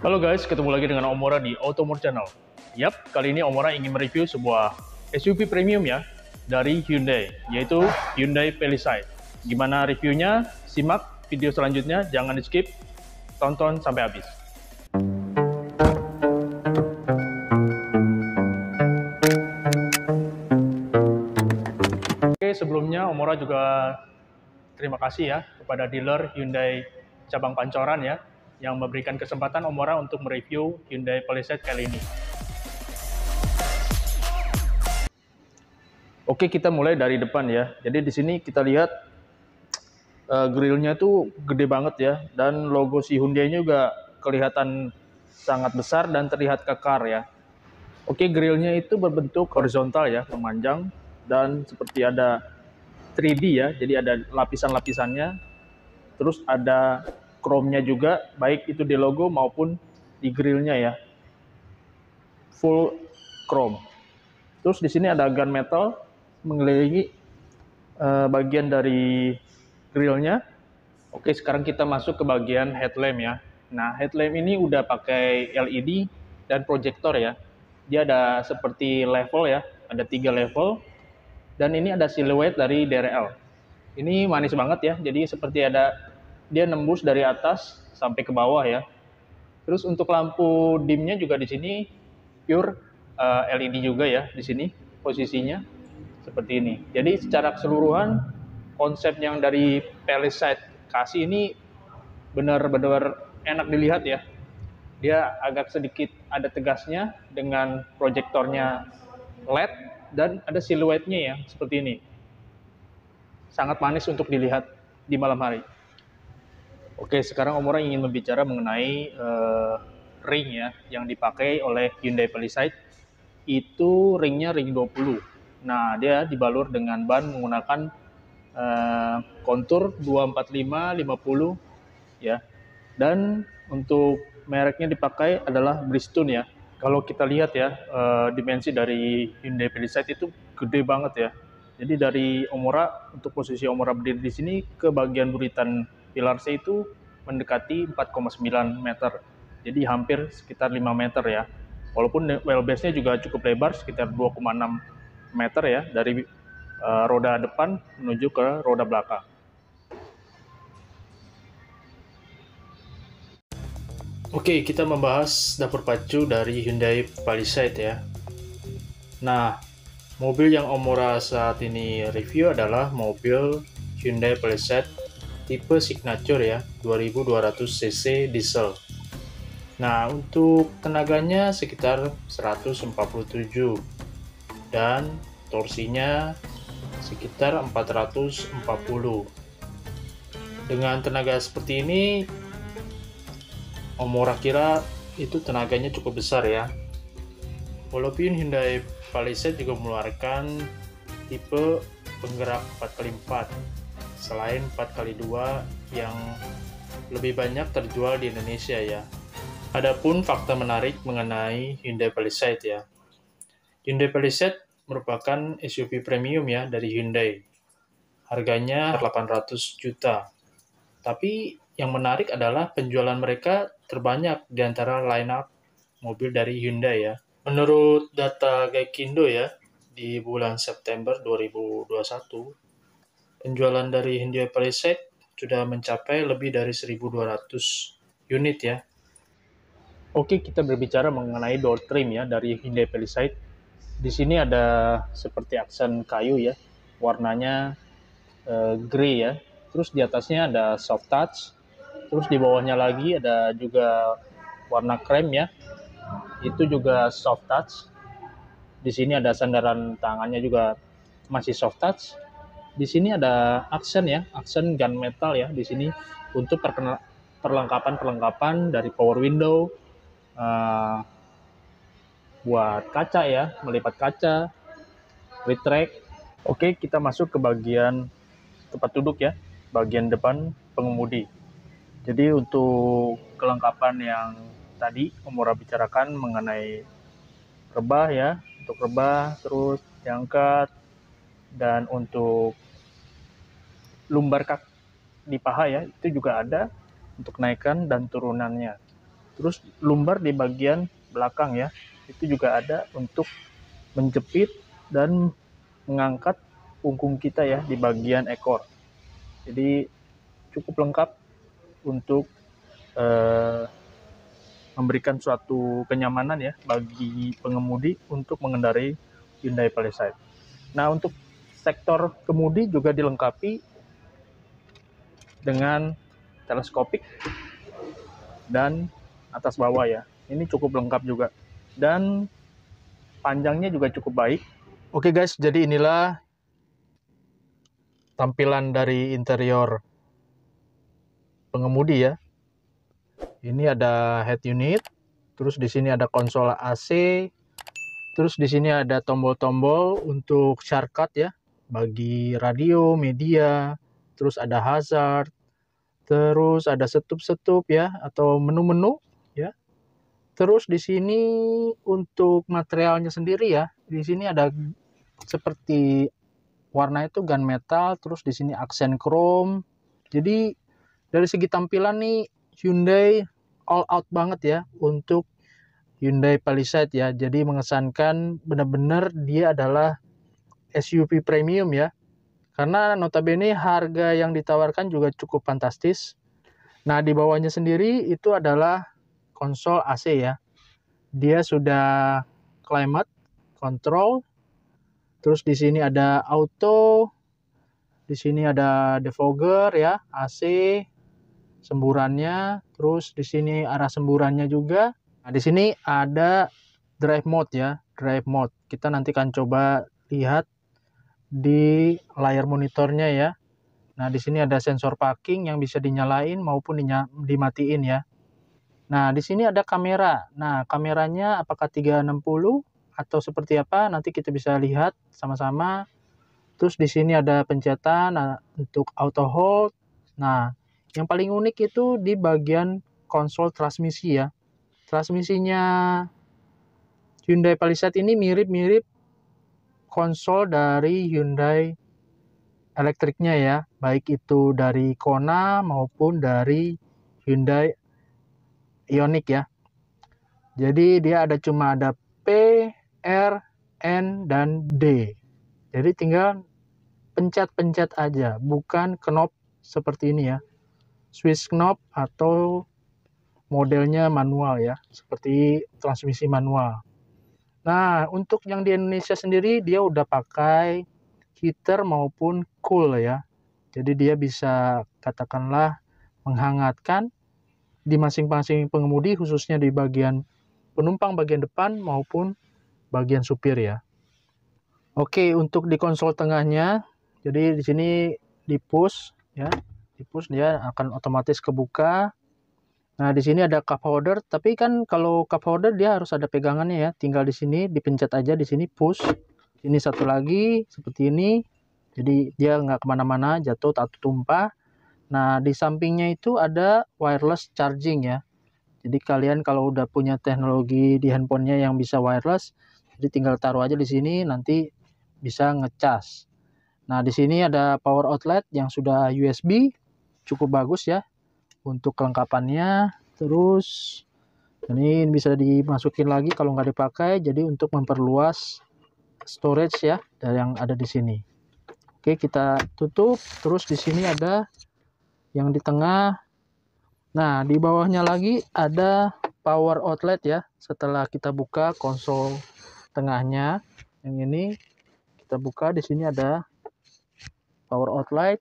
Halo guys, ketemu lagi dengan Omora di Automore Channel. Yap, kali ini Omora ingin mereview sebuah SUV premium ya dari Hyundai, yaitu Hyundai Palisade. Gimana reviewnya? Simak video selanjutnya, jangan di skip, tonton sampai habis. Oke, sebelumnya Omora juga terima kasih ya kepada dealer Hyundai cabang Pancoran ya, yang memberikan kesempatan Omora untuk mereview Hyundai Palisade kali ini. Oke, kita mulai dari depan ya. Jadi di sini kita lihat grillnya tuh gede banget ya, dan logo si Hyundai-nya juga kelihatan sangat besar dan terlihat kekar ya. Oke, grillnya itu berbentuk horizontal ya, memanjang, dan seperti ada 3D ya, jadi ada lapisan-lapisannya. Terus ada chrome-nya juga, baik itu di logo maupun di grillnya ya, full chrome. Terus di sini ada gunmetal mengelilingi bagian dari grillnya. Oke, sekarang kita masuk ke bagian headlamp ya. Nah, headlamp ini udah pakai LED dan proyektor ya. Dia ada seperti level ya, ada 3 level. Dan ini ada siluet dari DRL. Ini manis banget ya, jadi seperti ada dia nembus dari atas sampai ke bawah ya. Terus untuk lampu dimnya juga di sini pure LED juga ya di sini posisinya seperti ini. Jadi secara keseluruhan konsep yang dari Palisade kasih ini benar-benar enak dilihat ya. Dia agak sedikit ada tegasnya dengan proyektornya LED dan ada siluetnya ya seperti ini. Sangat manis untuk dilihat di malam hari. Oke, sekarang Om orang ingin berbicara mengenai ring ya yang dipakai oleh Hyundai Palisade. Itu ringnya ring 20. Nah, dia dibalur dengan ban menggunakan kontur 245/50 ya. Dan untuk mereknya dipakai adalah Bridgestone ya. Kalau kita lihat ya, dimensi dari Hyundai Palisade itu gede banget ya. Jadi dari Omora, untuk posisi Omora berdiri di sini ke bagian buritan pilar C itu mendekati 4,9 meter. Jadi hampir sekitar 5 meter ya. Walaupun wheelbase-nya juga cukup lebar, sekitar 2,6 meter ya, dari roda depan menuju ke roda belakang. Oke, kita membahas dapur pacu dari Hyundai Palisade ya. Nah, mobil yang Omora saat ini review adalah mobil Hyundai Palisade tipe Signature ya, 2200 cc diesel. Nah, untuk tenaganya sekitar 147 dan torsinya sekitar 440. Dengan tenaga seperti ini, Omora kira itu tenaganya cukup besar ya. Walaupun Hyundai Palisade juga mengeluarkan tipe penggerak 4x4 selain 4x2 yang lebih banyak terjual di Indonesia ya. Adapun fakta menarik mengenai Hyundai Palisade ya. Hyundai Palisade merupakan SUV premium ya dari Hyundai. Harganya 800 juta. Tapi yang menarik adalah penjualan mereka terbanyak di antara line-up mobil dari Hyundai ya. Menurut data Gaikindo ya, di bulan September 2021, penjualan dari Hyundai Palisade sudah mencapai lebih dari 1.200 unit ya. Oke, kita berbicara mengenai door trim ya dari Hyundai Palisade. Di sini ada seperti aksen kayu ya, warnanya grey ya. Terus di atasnya ada soft touch. Terus di bawahnya lagi ada juga warna krem ya. Itu juga soft touch. Di sini ada sandaran tangannya juga masih soft touch. Di sini ada aksen ya, aksen gunmetal ya di sini untuk perlengkapan dari power window, buat kaca ya, melipat kaca, retract. Oke, kita masuk ke bagian tempat duduk ya, bagian depan pengemudi. Jadi untuk kelengkapan yang tadi Omora bicarakan mengenai rebah ya, untuk rebah, terus diangkat, dan untuk lumbar kaki di paha ya, itu juga ada untuk naikkan dan turunannya. Terus lumbar di bagian belakang ya, itu juga ada untuk menjepit dan mengangkat punggung kita ya di bagian ekor. Jadi cukup lengkap untuk memberikan suatu kenyamanan ya bagi pengemudi untuk mengendarai Hyundai Palisade. Nah, untuk sektor kemudi juga dilengkapi dengan teleskopik dan atas bawah ya. Ini cukup lengkap juga. Dan panjangnya juga cukup baik. Oke guys, jadi inilah tampilan dari interior pengemudi ya. Ini ada head unit, terus di sini ada konsol AC, terus di sini ada tombol-tombol untuk shortcut ya, bagi radio, media, terus ada hazard, terus ada setup-setup ya atau menu-menu ya. Terus di sini untuk materialnya sendiri ya, di sini ada seperti warna itu gunmetal, terus di sini aksen chrome. Jadi dari segi tampilan nih Hyundai all out banget ya untuk Hyundai Palisade ya. Jadi mengesankan benar-benar dia adalah SUV premium ya. Karena notabene harga yang ditawarkan juga cukup fantastis. Nah, di bawahnya sendiri itu adalah konsol AC ya. Dia sudah climate control. Terus di sini ada auto. Di sini ada defogger ya, AC, semburannya. Terus di sini arah semburannya juga. Nah, di sini ada drive mode ya, drive mode. Kita nanti akan coba lihat di layar monitornya ya. Nah, di sini ada sensor parking yang bisa dinyalain maupun dimatiin ya. Nah, di sini ada kamera. Nah, kameranya apakah 360 atau seperti apa? Nanti kita bisa lihat sama-sama. Terus di sini ada pencetan untuk auto hold. Nah, yang paling unik itu di bagian konsol transmisi ya. Transmisinya Hyundai Palisade ini mirip-mirip konsol dari Hyundai elektriknya ya, baik itu dari Kona maupun dari Hyundai Ioniq ya. Jadi dia cuma ada P, R, N, dan D. Jadi tinggal pencet-pencet aja, bukan knob seperti ini ya. Switch knob atau modelnya manual ya, seperti transmisi manual. Nah, untuk yang di Indonesia sendiri dia udah pakai heater maupun cool ya. Jadi dia bisa katakanlah menghangatkan di masing-masing pengemudi, khususnya di bagian penumpang bagian depan maupun bagian supir ya. Oke, untuk di konsol tengahnya, jadi di sini di push ya, di push dia akan otomatis kebuka. Nah, di sini ada cup holder, tapi kan kalau cup holder dia harus ada pegangannya ya. Tinggal di sini dipencet aja, di sini push. Ini satu lagi seperti ini. Jadi dia nggak kemana-mana, jatuh atau tumpah. Nah, di sampingnya itu ada wireless charging ya. Jadi kalian kalau udah punya teknologi di handphonenya yang bisa wireless, jadi tinggal taruh aja di sini, nanti bisa ngecas. Nah, di sini ada power outlet yang sudah USB, cukup bagus ya untuk kelengkapannya. Terus ini bisa dimasukin lagi kalau nggak dipakai, jadi untuk memperluas storage ya dari yang ada di sini. Oke, kita tutup. Terus di sini ada yang di tengah. Nah, di bawahnya lagi ada power outlet ya. Setelah kita buka konsol tengahnya yang ini, kita buka, di sini ada power outlet.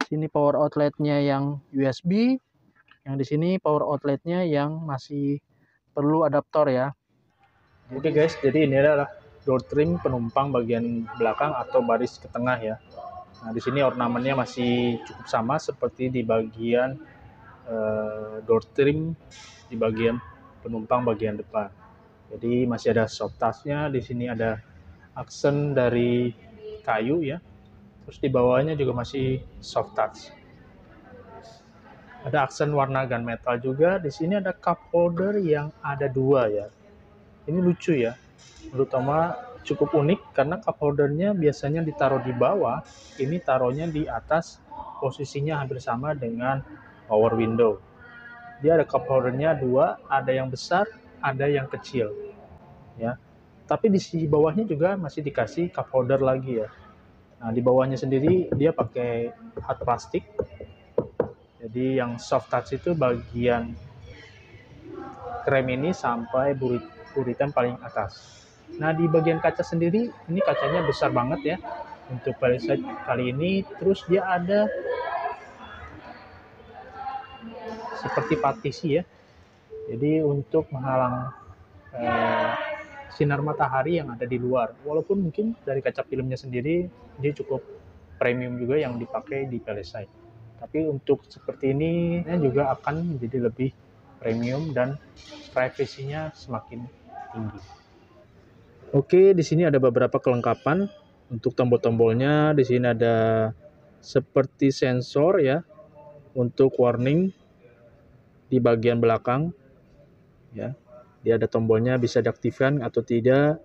Sini power outletnya yang USB. Yang di sini power outletnya yang masih perlu adaptor ya. Oke guys, jadi ini adalah door trim penumpang bagian belakang atau baris ke tengah ya. Nah, di sini ornamennya masih cukup sama seperti di bagian door trim di bagian penumpang bagian depan. Jadi masih ada soft touch-nya. Di sini ada aksen dari kayu ya. Terus di bawahnya juga masih soft touch. Ada aksen warna gunmetal juga. Di sini ada cup holder yang ada dua ya. Ini lucu ya. Terutama cukup unik karena cup holdernya biasanya ditaruh di bawah, ini taruhnya di atas, posisinya hampir sama dengan power window. Dia ada cup holdernya dua, ada yang besar, ada yang kecil, ya. Tapi di sisi bawahnya juga masih dikasih cup holder lagi ya. Nah, di bawahnya sendiri dia pakai hard plastik. Jadi yang soft touch itu bagian krem ini sampai buritan paling atas. Nah, di bagian kaca sendiri, ini kacanya besar banget ya untuk Palisade kali ini. Terus dia ada seperti partisi ya. Jadi untuk menghalang sinar matahari yang ada di luar. Walaupun mungkin dari kaca filmnya sendiri dia cukup premium juga yang dipakai di Palisade. Tapi untuk seperti ini juga akan menjadi lebih premium dan privasinya semakin tinggi. Oke, di sini ada beberapa kelengkapan untuk tombol-tombolnya. Di sini ada seperti sensor ya untuk warning di bagian belakang. Ya, dia ada tombolnya bisa diaktifkan atau tidak.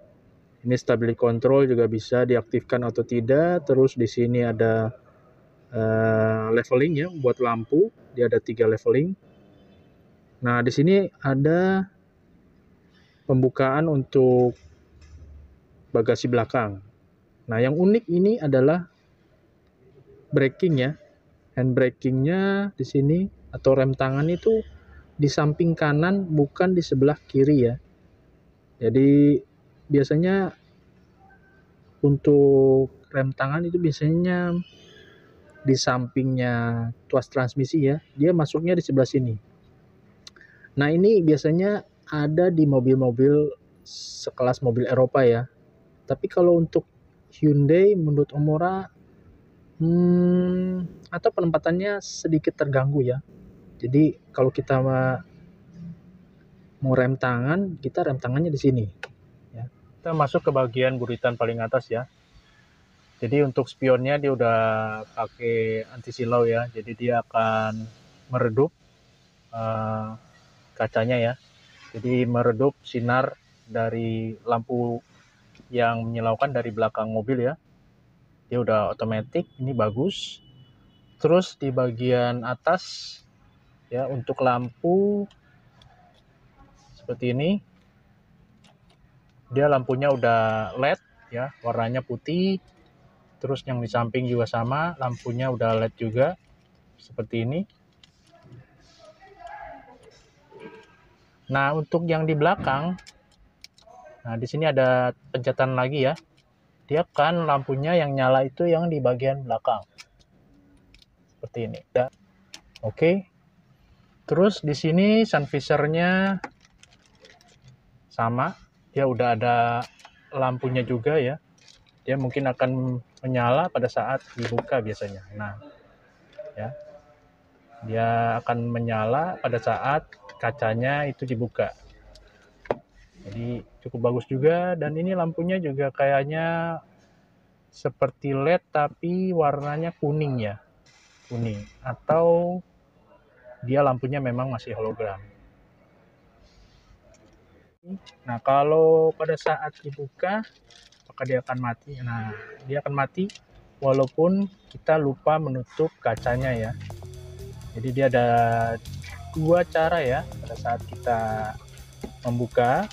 Ini stability control juga bisa diaktifkan atau tidak. Terus di sini ada leveling ya buat lampu. Dia ada 3 leveling. Nah, di sini ada pembukaan untuk bagasi belakang. Nah, yang unik ini adalah braking ya. Hand brakingnya di sini atau rem tangan itu di samping kanan bukan di sebelah kiri ya. Jadi biasanya untuk rem tangan itu biasanya di sampingnya tuas transmisi ya. Dia masuknya di sebelah sini. Nah, ini biasanya ada di mobil-mobil sekelas mobil Eropa ya. Tapi kalau untuk Hyundai menurut Omura atau penempatannya sedikit terganggu ya. Jadi kalau kita mau rem tangan, kita rem tangannya di sini. Ya. Kita masuk ke bagian buritan paling atas ya. Jadi untuk spionnya dia udah pakai anti silau ya. Jadi dia akan meredup kacanya ya. Jadi meredup sinar dari lampu yang menyilaukan dari belakang mobil ya. Dia udah otomatis, ini bagus. Terus di bagian atas ya untuk lampu seperti ini. Dia lampunya udah LED ya, warnanya putih. Terus yang di samping juga sama, lampunya udah LED juga seperti ini. Nah, untuk yang di belakang, nah di sini ada pencetan lagi ya. Dia kan lampunya yang nyala itu yang di bagian belakang. Seperti ini. Oke. Terus di sini sun visor-nya sama. Dia udah ada lampunya juga ya. Dia mungkin akan menyala pada saat dibuka biasanya. Nah, ya. Dia akan menyala pada saat kacanya itu dibuka. Jadi cukup bagus juga, dan ini lampunya juga kayaknya seperti LED tapi warnanya kuning ya, kuning, atau dia lampunya memang masih hologram. Nah, kalau pada saat dibuka apakah dia akan mati? Nah, dia akan mati walaupun kita lupa menutup kacanya ya. Jadi dia ada dua cara ya pada saat kita membuka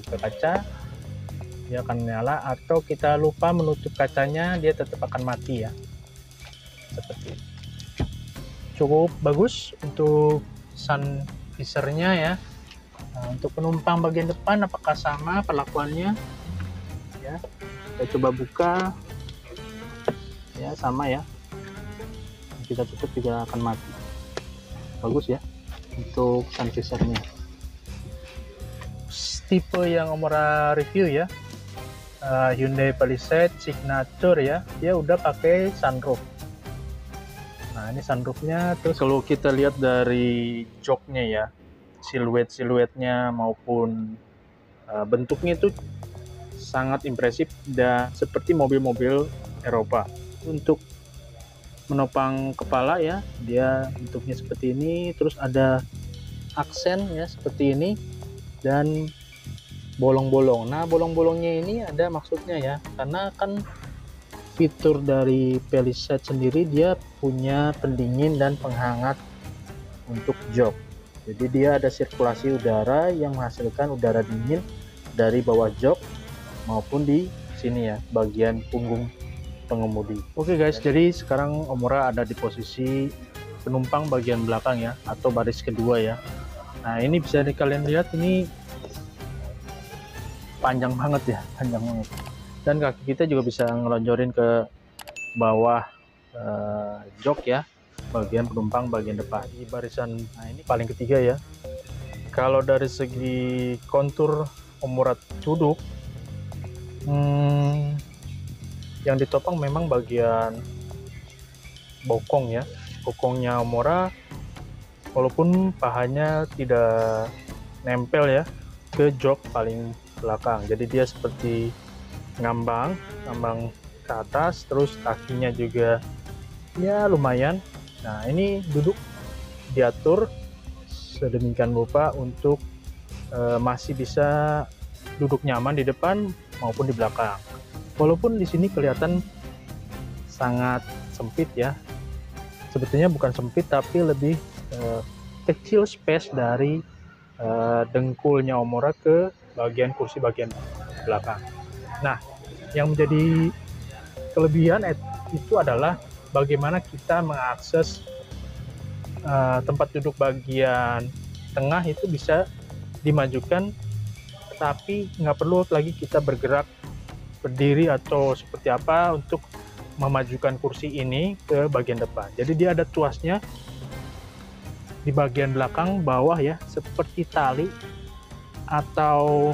kaca, dia akan menyala, atau kita lupa menutup kacanya, dia tetap akan mati ya. Seperti ini. Cukup bagus untuk sun visornya ya. Nah, untuk penumpang bagian depan apakah sama perlakuannya? Ya, kita coba buka. Ya, sama ya. Kita tutup juga akan mati. Bagus ya untuk sun visornya. Tipe yang Omura review ya, Hyundai Palisade Signature ya, dia udah pakai sunroof. Nah, ini sunroofnya. Terus kalau kita lihat dari joknya ya, siluetnya maupun bentuknya itu sangat impresif dan seperti mobil-mobil Eropa. Untuk menopang kepala ya, dia bentuknya seperti ini. Terus ada aksen ya seperti ini dan bolong-bolong. Nah, bolong-bolongnya ini ada maksudnya ya, karena kan fitur dari Palisade sendiri dia punya pendingin dan penghangat untuk jok. Jadi dia ada sirkulasi udara yang menghasilkan udara dingin dari bawah jok maupun di sini ya, bagian punggung pengemudi. Oke guys, jadi sekarang Omura ada di posisi penumpang bagian belakang ya, atau baris kedua ya. Nah ini bisa kalian lihat, ini panjang banget ya, panjang banget. Dan kaki kita juga bisa ngelonjorin ke bawah jok ya, bagian penumpang bagian depan di barisan. Nah ini paling ketiga ya. Kalau dari segi kontur Omura duduk, yang ditopang memang bagian bokong ya, bokongnya Omura, walaupun pahanya tidak nempel ya ke jok paling belakang, jadi dia seperti ngambang ke atas, terus kakinya juga ya lumayan. Nah ini duduk diatur sedemikian rupa untuk masih bisa duduk nyaman di depan maupun di belakang, walaupun di sini kelihatan sangat sempit ya. Sebetulnya bukan sempit, tapi lebih kecil space dari dengkulnya Omura ke bagian kursi bagian belakang. Nah, yang menjadi kelebihan itu adalah bagaimana kita mengakses tempat duduk bagian tengah itu bisa dimajukan, tapi nggak perlu lagi kita bergerak berdiri atau seperti apa untuk memajukan kursi ini ke bagian depan. Jadi dia ada tuasnya di bagian belakang bawah ya, seperti tali atau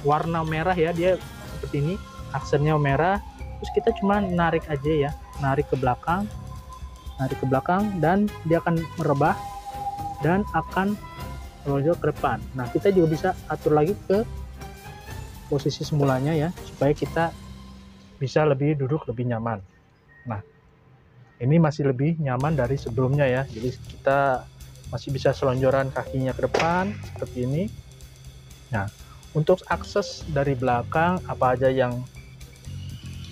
warna merah ya, dia seperti ini, aksennya merah. Terus kita cuma narik aja ya, narik ke belakang, dan dia akan merebah dan akan melonjak ke depan. Nah kita juga bisa atur lagi ke posisi semulanya ya, supaya kita bisa lebih duduk lebih nyaman. Nah ini masih lebih nyaman dari sebelumnya ya, jadi kita masih bisa selonjoran kakinya ke depan seperti ini. Nah untuk akses dari belakang apa aja yang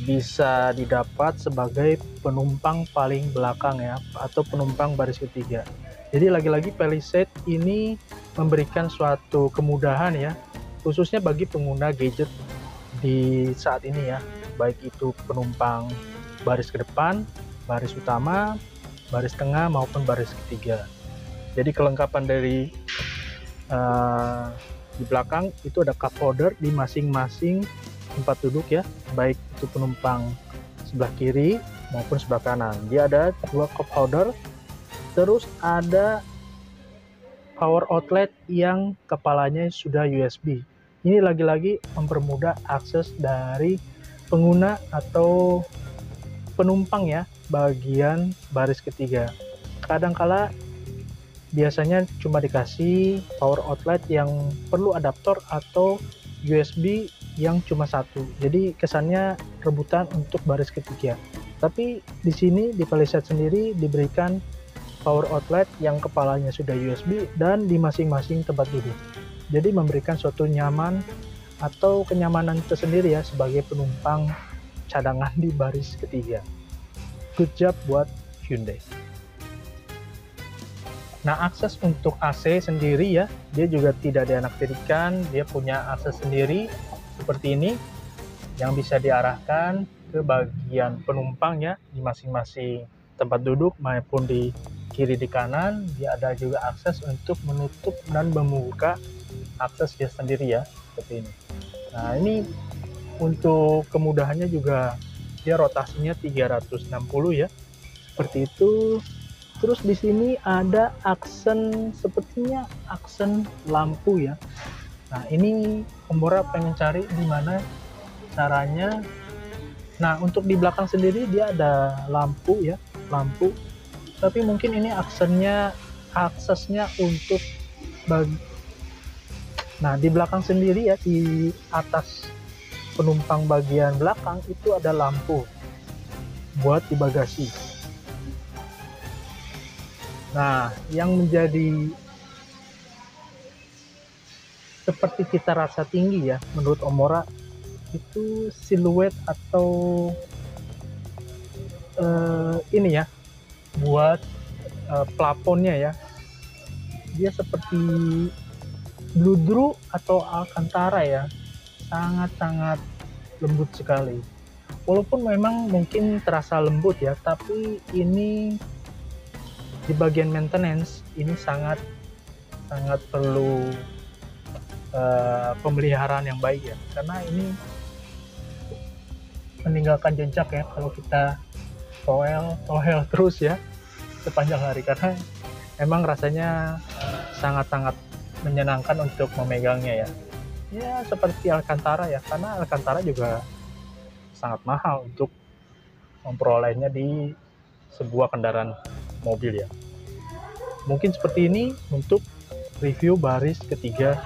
bisa didapat sebagai penumpang paling belakang ya, atau penumpang baris ketiga. Jadi lagi-lagi Palisade ini memberikan suatu kemudahan ya, khususnya bagi pengguna gadget di saat ini ya, baik itu penumpang baris ke depan, baris utama, baris tengah maupun baris ketiga. Jadi kelengkapan dari di belakang itu ada cup holder di masing-masing tempat duduk ya, baik itu penumpang sebelah kiri maupun sebelah kanan. Dia ada 2 cup holder, terus ada power outlet yang kepalanya sudah USB. Ini lagi-lagi mempermudah akses dari pengguna atau penumpang ya, bagian baris ketiga. Kadangkala biasanya cuma dikasih power outlet yang perlu adaptor atau USB yang cuma satu, jadi kesannya rebutan untuk baris ketiga. Tapi di sini di Palisade sendiri diberikan power outlet yang kepalanya sudah USB dan di masing-masing tempat duduk, jadi memberikan suatu nyaman atau kenyamanan tersendiri ya sebagai penumpang cadangan di baris ketiga. Good job buat Hyundai. Nah akses untuk AC sendiri ya, dia juga tidak dianaktirikan, dia punya akses sendiri seperti ini yang bisa diarahkan ke bagian penumpang ya, di masing-masing tempat duduk maupun di kiri di kanan. Dia ada juga akses untuk menutup dan membuka akses dia sendiri ya, seperti ini. Nah ini untuk kemudahannya juga dia rotasinya 360 ya, seperti itu. Terus di sini ada aksen, sepertinya aksen lampu ya. Nah ini Omura pengen cari di mana caranya. Nah untuk di belakang sendiri dia ada lampu ya, lampu. Tapi mungkin ini aksesnya untuk nah di belakang sendiri ya, di atas penumpang bagian belakang itu ada lampu buat di bagasi. Nah yang menjadi seperti cita rasa tinggi ya menurut Omura itu siluet atau ini ya, buat plafonnya ya. dia seperti Bludru atau Alcantara ya, sangat-sangat lembut sekali. Walaupun memang mungkin terasa lembut ya, tapi ini di bagian maintenance ini sangat perlu pemeliharaan yang baik ya, karena ini meninggalkan jejak ya kalau kita toel terus ya sepanjang hari, karena emang rasanya sangat menyenangkan untuk memegangnya ya. Ya seperti Alcantara ya, karena Alcantara juga sangat mahal untuk memperolehnya di sebuah kendaraan mobil ya. Mungkin seperti ini untuk review baris ketiga.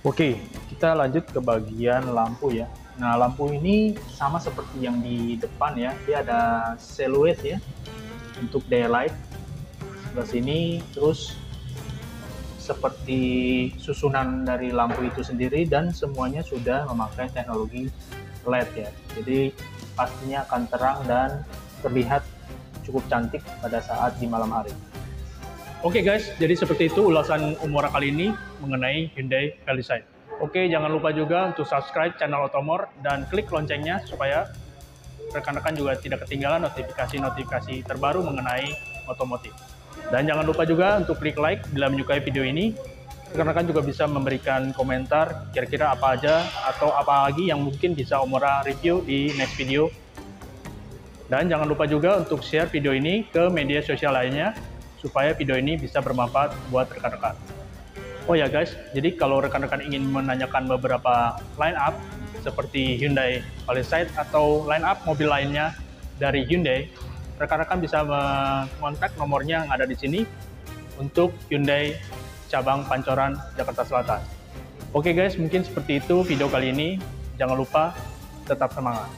Oke, kita lanjut ke bagian lampu ya. Nah, lampu ini sama seperti yang di depan ya. Dia ada silhouette ya untuk daylight sebelah sini, terus seperti susunan dari lampu itu sendiri, dan semuanya sudah memakai teknologi LED ya. Jadi pastinya akan terang dan terlihat cukup cantik pada saat di malam hari. Oke guys, jadi seperti itu ulasan Umura kali ini mengenai Hyundai Palisade. Oke, jangan lupa juga untuk subscribe channel Otomor dan klik loncengnya supaya rekan-rekan juga tidak ketinggalan notifikasi-notifikasi terbaru mengenai otomotif. Dan jangan lupa juga untuk klik like bila menyukai video ini. Rekan-rekan juga bisa memberikan komentar kira-kira apa aja atau apa lagi yang mungkin bisa Umura review di next video. Dan jangan lupa juga untuk share video ini ke media sosial lainnya supaya video ini bisa bermanfaat buat rekan-rekan. Oh ya guys, jadi kalau rekan-rekan ingin menanyakan beberapa line up seperti Hyundai Palisade atau line up mobil lainnya dari Hyundai, rekan-rekan bisa mengontak nomornya yang ada di sini untuk Hyundai cabang Pancoran, Jakarta Selatan. Oke guys, mungkin seperti itu video kali ini. Jangan lupa tetap semangat.